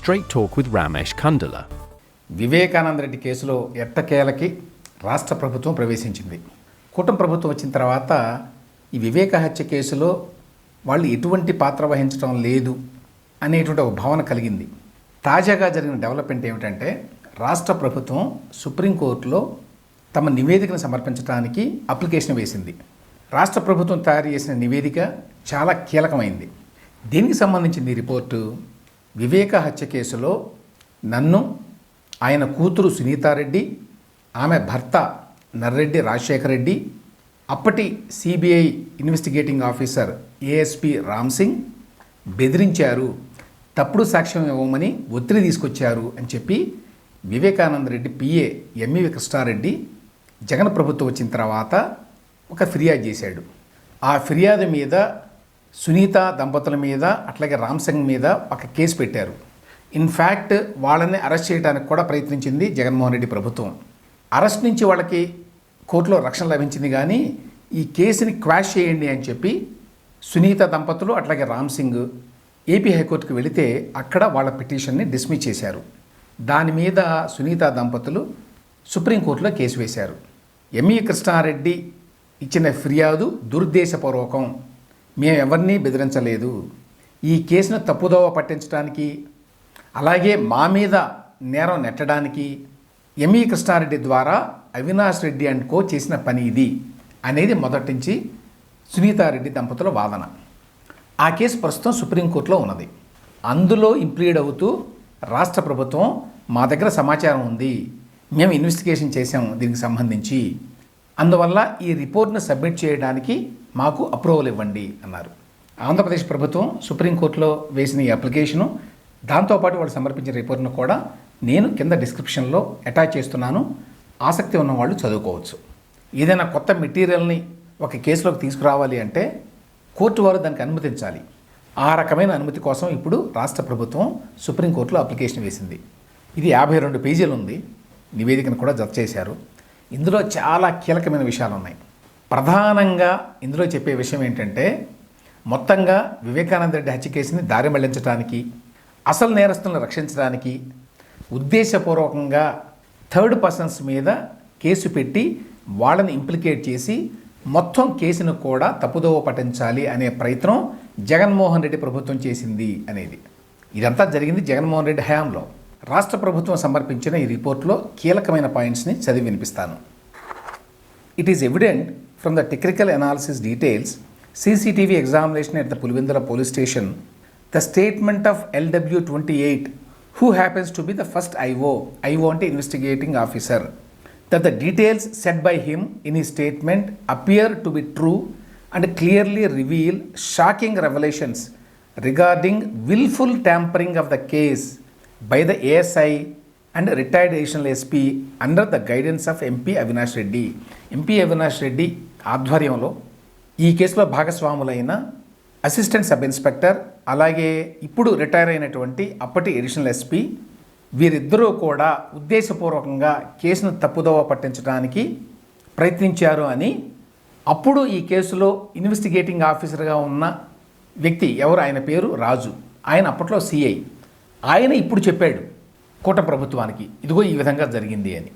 Straight Talk with Ramesh Kundala. Vivekananda Reddy కేసులో ఎట్టకేలకి రాష్ట్ర ప్రభుత్వం ప్రవేశించింది. కూటమి ప్రభుత్వం వచ్చిన తర్వాత ఈ వివేక హత్య కేసులో వాళ్ళు ఎటువంటి పాత్ర వహించడం లేదు అనేటువంటి ఒక భావన కలిగింది. తాజాగా జరిగిన డెవలప్మెంట్ ఏమిటంటే రాష్ట్ర ప్రభుత్వం సుప్రీంకోర్టులో తమ నివేదికను సమర్పించడానికి అప్లికేషన్ వేసింది. రాష్ట్ర ప్రభుత్వం తయారు చేసిన నివేదిక చాలా కీలకమైంది. దీనికి సంబంధించిన రిపోర్టు వివేక హత్య కేసులో నన్ను, ఆయన కూతురు సునీతారెడ్డి, ఆమె భర్త నర్రెడ్డి రాజశేఖర రెడ్డి, అప్పటి CBI investigating officer ASP Ram Singh బెదిరించారు, తప్పుడు సాక్ష్యం ఇవ్వమని ఒత్తిడి తీసుకొచ్చారు అని చెప్పి వివేకానంద రెడ్డి పిఏ ఎంఈవి కృష్ణారెడ్డి జగన్ ప్రభుత్వం వచ్చిన తర్వాత ఒక ఫిర్యాదు చేశాడు. ఆ ఫిర్యాదు మీద సునీత దంపతుల మీద అట్లాగే రామ్ సింగ్ మీద ఒక కేసు పెట్టారు. ఇన్ఫ్యాక్ట్ వాళ్ళని అరెస్ట్ చేయడానికి కూడా ప్రయత్నించింది జగన్మోహన్ రెడ్డి ప్రభుత్వం. అరెస్ట్ నుంచి వాళ్ళకి కోర్టులో రక్షణ లభించింది, కానీ ఈ కేసుని క్వాష్ చేయండి అని చెప్పి సునీత దంపతులు అట్లాగే రామ్ సింగ్ ఏపీ హైకోర్టుకు వెళితే అక్కడ వాళ్ళ పిటిషన్ని డిస్మిస్ చేశారు. దాని మీద సునీత దంపతులు సుప్రీంకోర్టులో కేసు వేశారు. ఎంఈ కృష్ణారెడ్డి ఇచ్చిన ఫిర్యాదు దురుద్దేశపూర్వకం, మేము ఎవరినీ బెదిరించలేదు, ఈ కేసును తప్పుదోవ పట్టించడానికి అలాగే మా మీద నేరం నెట్టడానికి ఎంఈ కృష్ణారెడ్డి ద్వారా అవినాష్ రెడ్డి అండ్ కో చేసిన పని ఇది అనేది మొదటి నుంచి సునీతారెడ్డి దంపతుల వాదన. ఆ కేసు ప్రస్తుతం సుప్రీంకోర్టులో ఉన్నది. అందులో ఇంప్లీడ్ అవుతూ రాష్ట్ర ప్రభుత్వం మా దగ్గర సమాచారం ఉంది, మేము ఇన్వెస్టిగేషన్ చేసాం దీనికి సంబంధించి, అందువల్ల ఈ రిపోర్ట్ను సబ్మిట్ చేయడానికి మాకు అప్రూవల్ ఇవ్వండి అన్నారు. ఆంధ్రప్రదేశ్ ప్రభుత్వం సుప్రీంకోర్టులో వేసిన ఈ అప్లికేషను, దాంతోపాటు వాళ్ళు సమర్పించిన రిపోర్ట్ను కూడా నేను కింద డిస్క్రిప్షన్లో అటాచ్ చేస్తున్నాను. ఆసక్తి ఉన్న వాళ్ళు చదువుకోవచ్చు. ఏదైనా కొత్త మెటీరియల్ని ఒక కేసులోకి తీసుకురావాలి అంటే కోర్టు వారు దానికి అనుమతించాలి. ఆ రకమైన అనుమతి కోసం ఇప్పుడు రాష్ట్ర ప్రభుత్వం సుప్రీంకోర్టులో అప్లికేషన్ వేసింది. ఇది 52 పేజీలు ఉంది. నివేదికను కూడా జత చేశారు. ఇందులో చాలా కీలకమైన విషయాలు ఉన్నాయి. ప్రధానంగా ఇందులో చెప్పే విషయం ఏంటంటే మొత్తంగా వివేకానంద రెడ్డి హత్య కేసుని దారి మళ్లించడానికి, అసలు నేరస్తులను రక్షించడానికి ఉద్దేశపూర్వకంగా థర్డ్ పర్సన్స్ మీద కేసు పెట్టి వాళ్ళని ఇంప్లికేట్ చేసి మొత్తం కేసును కూడా తప్పుదోవ పట్టించాలి అనే ప్రయత్నం జగన్మోహన్ రెడ్డి ప్రభుత్వం చేసింది అనేది. ఇదంతా జరిగింది జగన్మోహన్ రెడ్డి హయాంలో. రాష్ట్ర ప్రభుత్వం సమర్పించిన ఈ రిపోర్ట్లో కీలకమైన పాయింట్స్ని చదివి వినిపిస్తాను. It is evident from the technical analysis details, CCTV examination at the Pulivindala police station, the statement of LW28, who happens to be the first IO అంటే investigating officer, that the details said by him in his statement appear to be true and clearly reveal shocking revelations regarding willful tampering of the case by the ASI and retired additional SP under the guidance of MP Avinash Reddy. MP Avinash Reddy ఆధ్వర్యంలో ఈ కేసులో భాగస్వాములైన assistant sub inspector అలాగే ఇప్పుడు retire అయినటువంటి అప్పటి additional SP వీరిద్దరూ కూడా ఉద్దేశపూర్వకంగా కేసును తప్పుదోవ పట్టించడానికి ప్రయత్నించారు అని అప్పుడు ఈ కేసులో ఇన్వెస్టిగేటింగ్ ఆఫీసర్గా ఉన్న వ్యక్తి ఎవరు, ఆయన పేరు రాజు, ఆయన అప్పట్లో సిఐ, ఆయన ఇప్పుడు చెప్పాడు కూటమి ప్రభుత్వానికి, ఇదిగో ఈ విధంగా జరిగింది అని.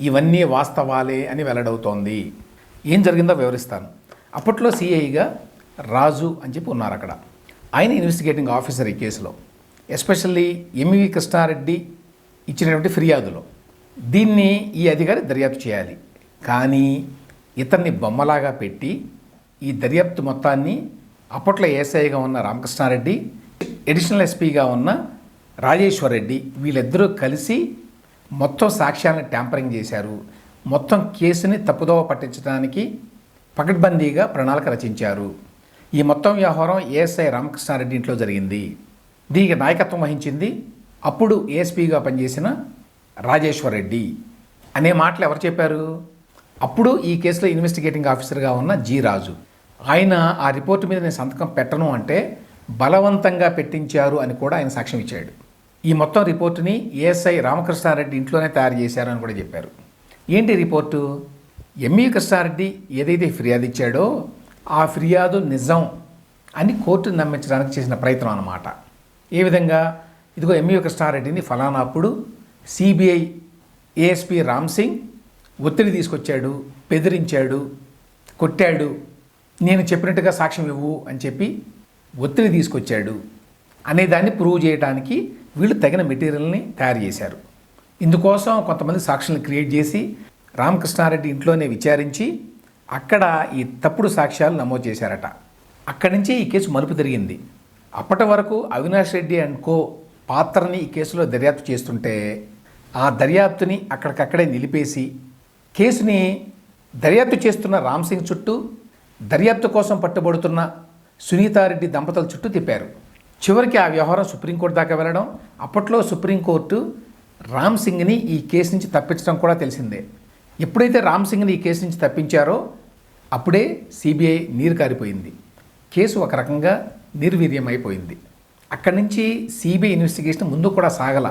ఇవన్నీ వాస్తవాలే అని వెల్లడవుతోంది. ఏం జరిగిందో వివరిస్తాను. అప్పట్లో సిఐగా రాజు అని చెప్పి ఉన్నారు అక్కడ. ఆయన ఇన్వెస్టిగేటింగ్ ఆఫీసర్ ఈ కేసులో. ఎస్పెషల్లీ ఎంఈవి కృష్ణారెడ్డి ఇచ్చినటువంటి ఫిర్యాదులో దీన్ని ఈ అధికారి దర్యాప్తు చేయాలి. కానీ ఇతన్ని బొమ్మలాగా పెట్టి ఈ దర్యాప్తు మొత్తాన్ని అప్పట్లో ఏఎస్ఐగా ఉన్న రామకృష్ణారెడ్డి, అడిషనల్ ఎస్పీగా ఉన్న రాజేశ్వర్ రెడ్డి, వీళ్ళిద్దరూ కలిసి మొత్తం సాక్ష్యాలను ట్యాంపరింగ్ చేశారు. మొత్తం కేసుని తప్పుదోవ పట్టించడానికి పకడ్బందీగా ప్రణాళిక రచించారు. ఈ మొత్తం వ్యవహారం ఏఎస్ఐ రామకృష్ణారెడ్డి ఇంట్లో జరిగింది. దీనికి నాయకత్వం వహించింది అప్పుడు ఏఎస్పీగా పనిచేసిన రాజేశ్వర్ రెడ్డి అనే మాటలు ఎవరు చెప్పారు? అప్పుడు ఈ కేసులో ఇన్వెస్టిగేటింగ్ ఆఫీసర్గా ఉన్న జి రాజు. ఆయన ఆ రిపోర్టు మీద నేను సంతకం పెట్టను అంటే బలవంతంగా పెట్టించారు అని కూడా ఆయన సాక్ష్యం ఇచ్చాడు. ఈ మొత్తం రిపోర్టుని ఏఎస్ఐ రామకృష్ణారెడ్డి ఇంట్లోనే తయారు చేశారు అని కూడా చెప్పారు. ఏంటి రిపోర్టు? ఎంఈ కృష్ణారెడ్డి ఏదైతే ఫిర్యాదు ఇచ్చాడో ఆ ఫిర్యాదు నిజం అని కోర్టును నమ్మించడానికి చేసిన ప్రయత్నం అన్నమాట. ఏ విధంగా ఇదిగో ఎంవి కృష్ణారెడ్డిని ఫలానా అప్పుడు సిబిఐ ఏఎస్పి రామ్ సింగ్ ఒత్తిడి తీసుకొచ్చాడు, బెదిరించాడు, కొట్టాడు, నేను చెప్పినట్టుగా సాక్ష్యం ఇవ్వు అని చెప్పి ఒత్తిడి తీసుకొచ్చాడు అనేదాన్ని ప్రూవ్ చేయడానికి వీళ్ళు తగిన మెటీరియల్ని తయారు చేశారు. ఇందుకోసం కొంతమంది సాక్షులను క్రియేట్ చేసి రామకృష్ణారెడ్డి ఇంట్లోనే విచారించి అక్కడ ఈ తప్పుడు సాక్ష్యాలు నమోదు చేశారట. అక్కడి నుంచి ఈ కేసు మలుపు తిరిగింది. అప్పటి వరకు అవినాష్ రెడ్డి అండ్ కో పాత్రని ఈ కేసులో దర్యాప్తు చేస్తుంటే ఆ దర్యాప్తుని అక్కడికక్కడే నిలిపేసి కేసుని దర్యాప్తు చేస్తున్న రామ్ సింగ్ చుట్టూ, దర్యాప్తు కోసం పట్టుబడుతున్న సునీతారెడ్డి దంపతుల చుట్టూ తిప్పారు. చివరికి ఆ వ్యవహారం సుప్రీంకోర్టు దాకా వెళ్ళడం, అప్పట్లో సుప్రీంకోర్టు రామ్ సింగ్ని ఈ కేసు నుంచి తప్పించడం కూడా తెలిసిందే. ఎప్పుడైతే రామ్ సింగ్ని ఈ కేసు నుంచి తప్పించారో అప్పుడే సిబిఐ నీరు కారిపోయింది. కేసు ఒక రకంగా నిర్వీర్యం అయిపోయింది. అక్కడి నుంచి సిబిఐ ఇన్వెస్టిగేషన్ ముందు కూడా సాగల.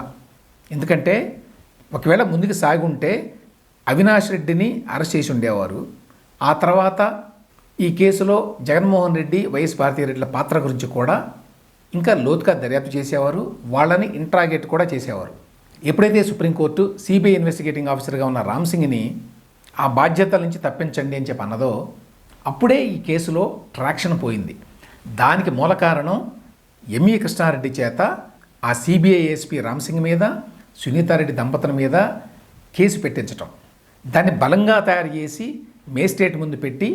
ఎందుకంటే ఒకవేళ ముందుకు సాగి ఉంటే అవినాష్ రెడ్డిని అరెస్ట్ చేసి ఉండేవారు. ఆ తర్వాత ఈ కేసులో జగన్మోహన్ రెడ్డి, వైఎస్ భారతీరెడ్డిల పాత్ర గురించి కూడా ఇంకా లోతుగా దర్యాప్తు చేసేవారు, వాళ్ళని ఇంట్రాగేట్ కూడా చేసేవారు. ఎప్పుడైతే సుప్రీంకోర్టు సిబిఐ ఇన్వెస్టిగేటింగ్ ఆఫీసర్గా ఉన్న రామ్ సింగ్ని ఆ బాధ్యతల నుంచి తప్పించండి అని చెప్పి అన్నదో అప్పుడే ఈ కేసులో ట్రాక్షన్ పోయింది. దానికి మూల కారణం ఎంఈ కృష్ణారెడ్డి చేత ఆ సిబిఐ ఏఎస్పీ రామ్ సింగ్ మీద, సునీతారెడ్డి దంపతుల మీద కేసు పెట్టించటం, దాన్ని బలంగా తయారు చేసి మేజిస్ట్రేట్ ముందు పెట్టి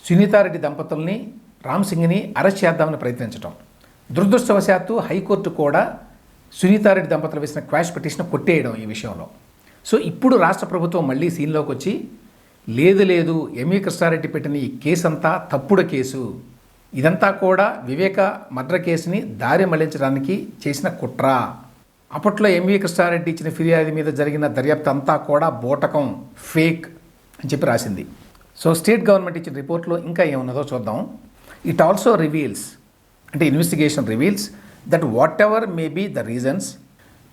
సునీతారెడ్డి దంపతుల్ని, రామ్ సింగ్ని అరెస్ట్ చేద్దామని ప్రయత్నించటం. దురదృష్టవశాత్తు హైకోర్టు కూడా సునీతారెడ్డి దంపతులు వేసిన క్వాష్ పిటిషన్ కొట్టేయడం ఈ విషయంలో. సో ఇప్పుడు రాష్ట్ర ప్రభుత్వం మళ్ళీ సీన్లోకి వచ్చి లేదు ఎంఈ కృష్ణారెడ్డి పెట్టిన ఈ కేసు అంతా తప్పుడు కేసు, ఇదంతా కూడా వివేక మర్డర్ కేసుని దారి మళ్లించడానికి చేసిన కుట్ర, అప్పట్లో ఎంవి కృష్ణారెడ్డి ఇచ్చిన ఫిర్యాదు మీద జరిగిన దర్యాప్తు అంతా కూడా బోటకం, ఫేక్ అని చెప్పి రాసింది. సో స్టేట్ గవర్నమెంట్ ఇచ్చిన రిపోర్ట్లో ఇంకా ఏమున్నదో చూద్దాం. ఇట్ ఆల్సో రివీల్స్, అంటే investigation reveals that whatever may be the reasons,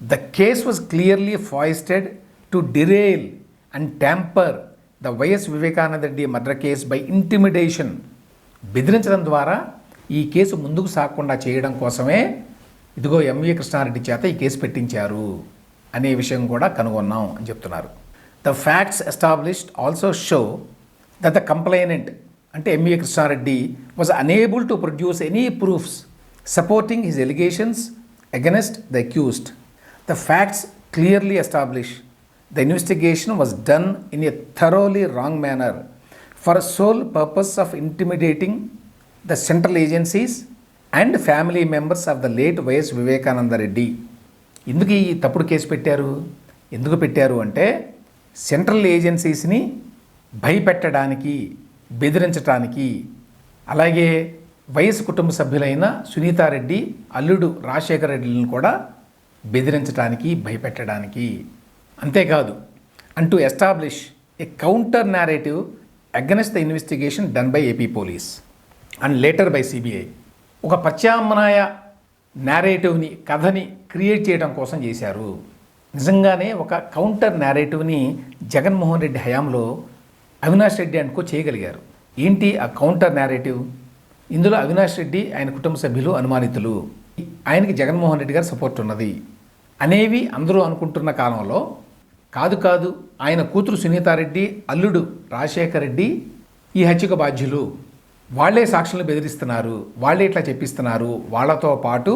the case was clearly foisted to derail and tamper the YS Vivekananda Reddy murder case by intimidation. బెదిరించడం ద్వారా ఈ కేసు ముందుకు సాగకుండా చేయడం కోసమే ఇదిగో ఎంవి కృష్ణారెడ్డి చేత ఈ కేసు పెట్టించారు అనే విషయం కూడా కనుగొన్నాం అని చెప్తున్నారు. The facts established also show that the complainant, అంటే MV Krishna Reddy, was unable to produce any proofs supporting his allegations against the accused. The facts clearly establish the investigation was done in a thoroughly wrong manner for sole purpose of intimidating the central agencies and family members of the late YS Vivekananda Reddy. ఎందుకు ఈ తప్పుడు case పెట్టారు? ఎందుకు పెట్టారు అంటే central ఏజెన్సీస్ని భయపెట్టడానికి, బెదిరించడానికి, అలాగే YS కుటుంబ సభ్యులైన సునీతారెడ్డి, అల్లుడు రాజశేఖర రెడ్డిలను కూడా బెదిరించడానికి, భయపెట్టడానికి. అంతేకాదు, and to establish A counter narrative against the investigation done by AP police and later by CBI. ఒక ప్రత్యామ్నాయ నేరేటివ్ని, కథని క్రియేట్ చేయడం కోసం చేశారు. నిజంగానే ఒక కౌంటర్ నేరేటివ్ని జగన్మోహన్ రెడ్డి హయాంలో అవినాష్ రెడ్డి అనుకో చేయగలిగారు. ఏంటి ఆ కౌంటర్ నేరేటివ్? ఇందులో అవినాష్ రెడ్డి, ఆయన కుటుంబ సభ్యులు అనుమానితులు, ఆయనకి జగన్మోహన్ రెడ్డి గారు సపోర్ట్ ఉన్నది అనేవి అందరూ అనుకుంటున్న కాలంలో కాదు, ఆయన కూతురు సునీతారెడ్డి, అల్లుడు రాజశేఖర రెడ్డి ఈ హత్యకు బాధ్యులు, వాళ్లే సాక్షులను బెదిరిస్తున్నారు, వాళ్లే ఇట్లా చెప్పిస్తున్నారు, వాళ్లతో పాటు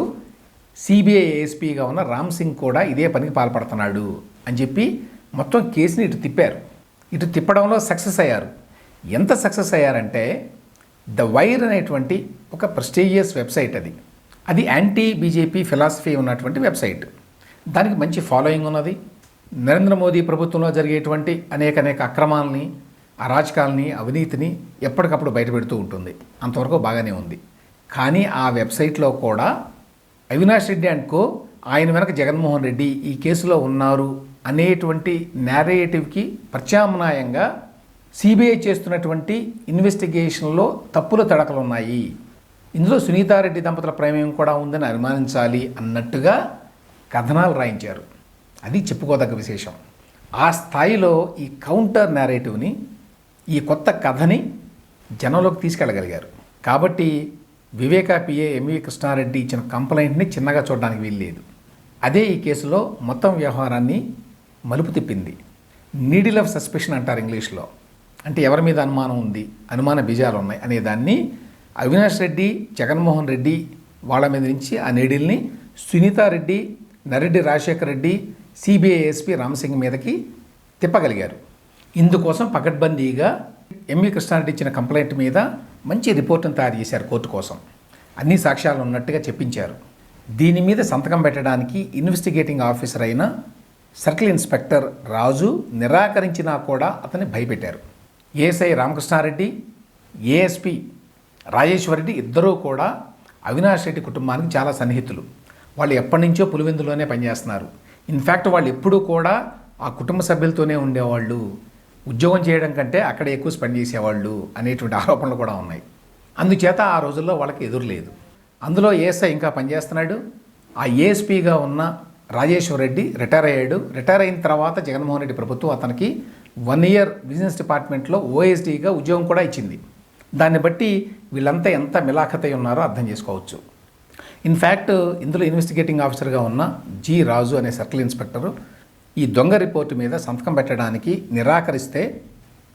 సిబిఐ ఏఎస్పీగా ఉన్న రామ్ సింగ్ కూడా ఇదే పనికి పాల్పడుతున్నాడు అని చెప్పి మొత్తం కేసుని ఇటు తిప్పారు. ఇటు తిప్పడంలో సక్సెస్ అయ్యారు. ఎంత సక్సెస్ అయ్యారంటే ద వైర్ అనేటువంటి ఒక ప్రెస్టీజియస్ వెబ్సైట్, అది యాంటీ బీజేపీ ఫిలాసఫీ ఉన్నటువంటి వెబ్సైట్. దానికి మంచి ఫాలోయింగ్ ఉన్నది. నరేంద్ర మోదీ ప్రభుత్వంలో జరిగేటువంటి అనేక అక్రమాలని, అరాచకాలని, అవినీతిని ఎప్పటికప్పుడు బయటపెడుతూ ఉంటుంది. అంతవరకు బాగానే ఉంది. కానీ ఆ వెబ్సైట్లో కూడా అవినాష్ రెడ్డి అండ్ కో, ఆయన వెనక జగన్మోహన్ రెడ్డి ఈ కేసులో ఉన్నారు అనేటువంటి నేరేటివ్కి ప్రత్యామ్నాయంగా సిబిఐ చేస్తున్నటువంటి ఇన్వెస్టిగేషన్లో తప్పుల తడకలు ఉన్నాయి, ఇందులో సునీతారెడ్డి దంపతుల ప్రమేయం కూడా ఉందని అనుమానించాలి అన్నట్టుగా కథనాలు రాయించారు. అది చెప్పుకోదగ్గ విశేషం. ఆ స్థాయిలో ఈ కౌంటర్ నేరేటివ్ని, ఈ కొత్త కథని జనంలోకి తీసుకెళ్ళగలిగారు. కాబట్టి వివేకా పిఏ ఎంవి కృష్ణారెడ్డి ఇచ్చిన కంప్లైంట్ని చిన్నగా చూడడానికి వీల్లేదు. అదే ఈ కేసులో మొత్తం వ్యవహారాన్ని మలుపు తిప్పింది. నీడిల్ ఆఫ్ సస్పెషన్ అంటారు ఇంగ్లీష్లో. అంటే ఎవరి మీద అనుమానం ఉంది, అనుమాన బీజాలు ఉన్నాయి అనే దాన్ని అవినాష్ రెడ్డి, జగన్మోహన్ రెడ్డి వాళ్ళ మీద నుంచి ఆ నీడిల్ని సునీతారెడ్డి, నరెడ్డి రాజశేఖర రెడ్డి, సిబిఐ ఎస్పీ రామసింగ్ మీదకి తిప్పగలిగారు. ఇందుకోసం పకడ్బందీగా ఎంవి కృష్ణారెడ్డి ఇచ్చిన కంప్లైంట్ మీద మంచి రిపోర్టును తయారు చేశారు కోర్టు కోసం. అన్ని సాక్ష్యాలు ఉన్నట్టుగా చెప్పించారు. దీని మీద సంతకం పెట్టడానికి ఇన్వెస్టిగేటింగ్ ఆఫీసర్ అయిన సర్కిల్ ఇన్స్పెక్టర్ రాజు నిరాకరించినా కూడా అతన్ని భయపెట్టారు. ఏఎస్ఐ రామకృష్ణారెడ్డి, ఏఎస్పీ రాజేశ్వరరెడ్డి ఇద్దరూ కూడా అవినాష్ రెడ్డి కుటుంబానికి చాలా సన్నిహితులు. వాళ్ళు ఎప్పటి నుంచో పులివెందులోనే పనిచేస్తున్నారు. ఇన్ఫ్యాక్ట్ వాళ్ళు ఎప్పుడూ కూడా ఆ కుటుంబ సభ్యులతోనే ఉండేవాళ్ళు, ఉద్యోగం చేయడం కంటే అక్కడ ఎక్కువ స్పెండ్ చేసేవాళ్ళు అనేటువంటి ఆరోపణలు కూడా ఉన్నాయి. అందుచేత ఆ రోజుల్లో వాళ్ళకి ఎదురు లేదు. అందులో ఏఎస్ఐ ఇంకా పనిచేస్తున్నాడు. ఆ ఏఎస్పీగా ఉన్న రాజేశ్వర్ రెడ్డి రిటైర్ అయ్యాడు. రిటైర్ అయిన తర్వాత జగన్మోహన్ రెడ్డి ప్రభుత్వం అతనికి 1 ఇయర్ బిజినెస్ డిపార్ట్మెంట్లో ఓఎస్డీగా ఉద్యోగం కూడా ఇచ్చింది. దాన్ని బట్టి వీళ్ళంతా ఎంత మిలాఖతై ఉన్నారో అర్థం చేసుకోవచ్చు. ఇన్ఫ్యాక్ట్ ఇందులో ఇన్వెస్టిగేటింగ్ ఆఫీసర్గా ఉన్న జి రాజు అనే సర్కిల్ ఇన్స్పెక్టరు ఈ దొంగ రిపోర్టు మీద సంతకం పెట్టడానికి నిరాకరిస్తే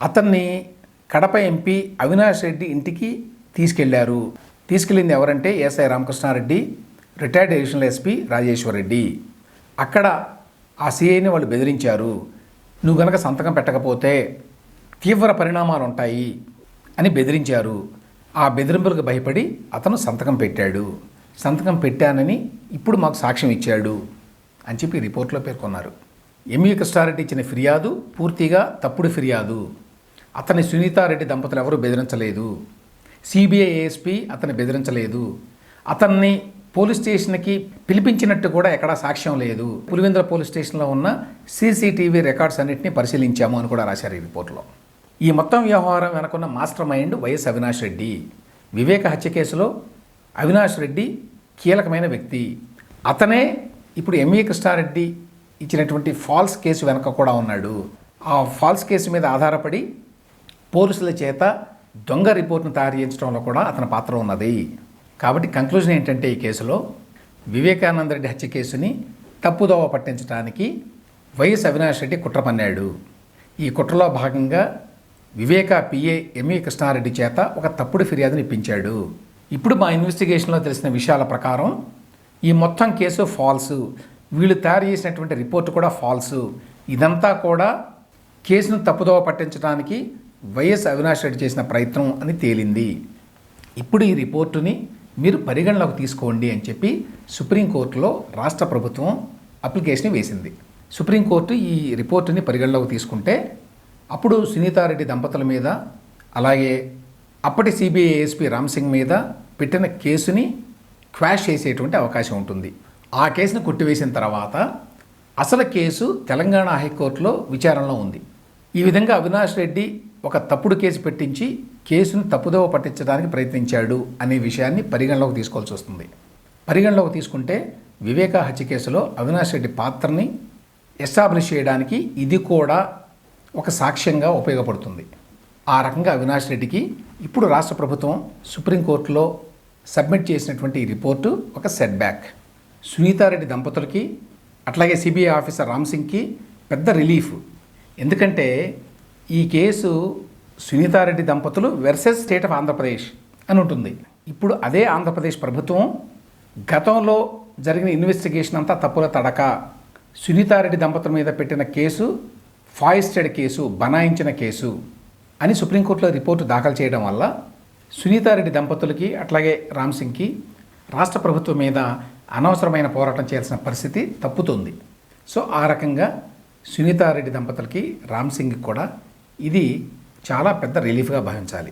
అతన్ని కడప ఎంపీ అవినాష్ రెడ్డి ఇంటికి తీసుకెళ్లారు. తీసుకెళ్ళింది ఎవరంటే SI Ramakrishna Reddy, retired additional SP Rajeshwar Reddy. అక్కడ ఆ సిఐని వాళ్ళు బెదిరించారు. నువ్వు గనక సంతకం పెట్టకపోతే తీవ్ర పరిణామాలు ఉంటాయి అని బెదిరించారు. ఆ బెదిరింపులకు భయపడి అతను సంతకం పెట్టాడు. సంతకం పెట్టానని ఇప్పుడు మాకు సాక్ష్యం ఇచ్చాడు అని చెప్పి రిపోర్ట్లో పేర్కొన్నారు. ఎంవి కృష్ణారెడ్డి ఇచ్చిన ఫిర్యాదు పూర్తిగా తప్పుడు ఫిర్యాదు. అతని సునీతారెడ్డి దంపతులు ఎవరూ బెదిరించలేదు. సిబిఐ ఏఎస్పీ అతన్ని బెదిరించలేదు. అతన్ని పోలీస్ స్టేషన్కి పిలిపించినట్టు కూడా ఎక్కడా సాక్ష్యం లేదు. పులివెందుల పోలీస్ స్టేషన్లో ఉన్న సీసీటీవీ రికార్డ్స్ అన్నింటినీ పరిశీలించాము అని కూడా రాశారు ఈ రిపోర్ట్లో. ఈ మొత్తం వ్యవహారం వెనకున్న mastermind YS Avinash Reddy. Viveka హత్య కేసులో అవినాష్ రెడ్డి కీలకమైన వ్యక్తి. అతనే ఇప్పుడు ఎంవి కృష్ణారెడ్డి ఇచ్చినటువంటి ఫాల్స్ కేసు వెనక కూడా ఉన్నాడు. ఆ ఫాల్స్ కేసు మీద ఆధారపడి పోలీసుల చేత దొంగ రిపోర్ట్ను తయారు చేయించడంలో కూడా అతని పాత్ర ఉన్నది. కాబట్టి కంక్లూజన్ ఏంటంటే ఈ కేసులో వివేకానంద రెడ్డి హత్య కేసుని తప్పుదోవ పట్టించడానికి వైఎస్ అవినాష్ రెడ్డి కుట్ర పన్నాడు. ఈ కుట్రలో భాగంగా వివేక పిఏ ఎంవి కృష్ణారెడ్డి చేత ఒక తప్పుడు ఫిర్యాదుని ఇప్పించాడు. ఇప్పుడు మా ఇన్వెస్టిగేషన్లో తెలిసిన విషయాల ప్రకారం ఈ మొత్తం కేసు ఫాల్సు, వీళ్ళు తయారు చేసినటువంటి రిపోర్టు కూడా ఫాల్సు. ఇదంతా కూడా కేసును తప్పుదోవ పట్టించడానికి వైఎస్ అవినాష్ రెడ్డి చేసిన ప్రయత్నం అని తేలింది. ఇప్పుడు ఈ రిపోర్టుని మీరు పరిగణలోకి తీసుకోండి అని చెప్పి సుప్రీంకోర్టులో రాష్ట్ర ప్రభుత్వం అప్లికేషన్ వేసింది. సుప్రీంకోర్టు ఈ రిపోర్టుని పరిగణలోకి తీసుకుంటే అప్పుడు సునీతారెడ్డి దంపతుల మీద అలాగే అప్పటి సిబిఐ ఏఎస్పీ రామసింగ్ మీద పెట్టిన కేసుని క్వాష్ చేసేటువంటి అవకాశం ఉంటుంది. ఆ కేసును కొట్టివేసిన తర్వాత అసలు కేసు తెలంగాణ హైకోర్టులో విచారణలో ఉంది. ఈ విధంగా అవినాష్ రెడ్డి ఒక తప్పుడు కేసు పెట్టించి కేసును తప్పుదోవ పట్టించడానికి ప్రయత్నించాడు అనే విషయాన్ని పరిగణలోకి తీసుకోవాల్సి వస్తుంది. పరిగణలోకి తీసుకుంటే వివేక హత్య కేసులో అవినాష్ రెడ్డి పాత్రని ఎస్టాబ్లిష్ చేయడానికి ఇది కూడా ఒక సాక్ష్యంగా ఉపయోగపడుతుంది. ఆ రకంగా అవినాష్ రెడ్డికి ఇప్పుడు రాష్ట్ర ప్రభుత్వం సుప్రీంకోర్టులో సబ్మిట్ చేసినటువంటి ఈ రిపోర్టు ఒక సెట్ బ్యాక్. సునీతారెడ్డి దంపతులకి అట్లాగే సిబిఐ ఆఫీసర్ రామ్సింగ్కి పెద్ద రిలీఫ్. ఎందుకంటే ఈ కేసు సునీతారెడ్డి దంపతులు వర్సెస్ స్టేట్ ఆఫ్ ఆంధ్రప్రదేశ్ అని ఉంటుంది. ఇప్పుడు అదే ఆంధ్రప్రదేశ్ ప్రభుత్వం గతంలో జరిగిన ఇన్వెస్టిగేషన్ అంతా తప్పుల తడక, సునీతారెడ్డి దంపతుల మీద పెట్టిన కేసు ఫాయిస్టెడ్ కేసు, బనాయించిన కేసు అని సుప్రీంకోర్టులో రిపోర్టు దాఖలు చేయడం వల్ల సునీతారెడ్డి దంపతులకి అట్లాగే రామ్సింగ్కి రాష్ట్ర ప్రభుత్వం మీద అనవసరమైన పోరాటం చేయాల్సిన పరిస్థితి తప్పుతుంది. సో ఆ రకంగా సునీతారెడ్డి దంపతులకి రామ్సింగ్కి కూడా ఇది చాలా పెద్ద రిలీఫ్గా భావించాలి.